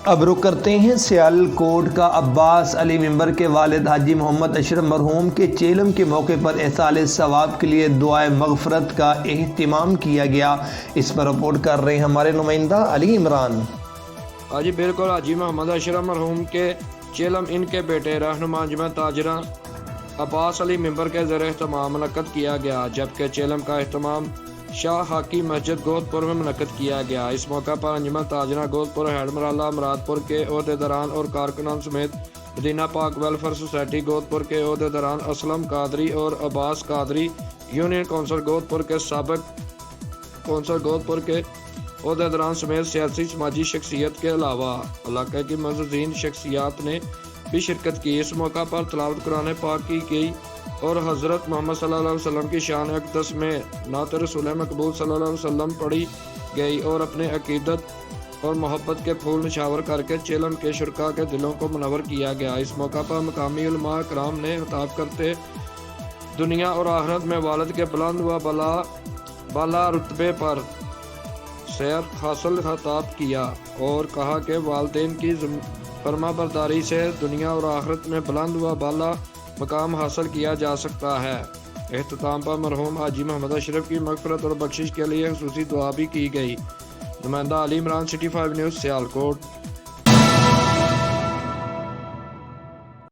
اب رخ کرتے ہیں سیالکوٹ کا۔ عباس علی ممبر کے والد حاجی محمد اشرف مرحوم کے چیلم کے موقع پر ایصال ثواب کے لیے دعائے مغفرت کا اہتمام کیا گیا۔ اس پر رپورٹ کر رہے ہیں ہمارے نمائندہ علی عمران۔ جی بالکل، حاجی محمد اشرف مرحوم کے چیلم ان کے بیٹے رہنما انجمن تاجرہ عباس علی ممبر کے زیر اہتمام منعقد کیا گیا، جبکہ چیلم کا اہتمام شاہ حاکی مسجد گود پور میں منعقد کیا گیا۔ اس موقع پر انجمن تاجرہ گود پور ہیڈ مرالہ مراد پور کے عہدیداران اور کارکنان سمیت مدینہ پاک ویلفیئر سوسائٹی گود پور کے عہدیداران اسلم قادری اور عباس قادری، یونین کونسل گود پور کے سابق کونسل گود پور کے عہدیداران سمیت سیاسی سماجی شخصیت کے علاوہ علاقے کی معززین شخصیات نے بھی شرکت کی۔ اس موقع پر تلاوت قرآن پاک کی گئی اور حضرت محمد صلی اللہ علیہ وسلم کی شان اقدس میں نعت رسول مقبول صلی اللہ علیہ وسلم پڑھی گئی اور اپنے عقیدت اور محبت کے پھول نشاور کر کے چیلم کے شرکاء کے دلوں کو منور کیا گیا۔ اس موقع پر مقامی علماء کرام نے خطاب کرتے دنیا اور آخرت میں والد کے بلند و بالا رتبے پر سیر حاصل خطاب کیا اور کہا کہ والدین کی فرما برداری سے دنیا اور آخرت میں بلند و بالا مقام حاصل کیا جا سکتا ہے۔ اختتام پر مرحوم حاجی محمد اشرف کی مغفرت اور بخشش کے لیے خصوصی دعا بھی کی گئی۔ نمائندہ علی عمران، سٹی 5 نیوز، سیالکوٹ۔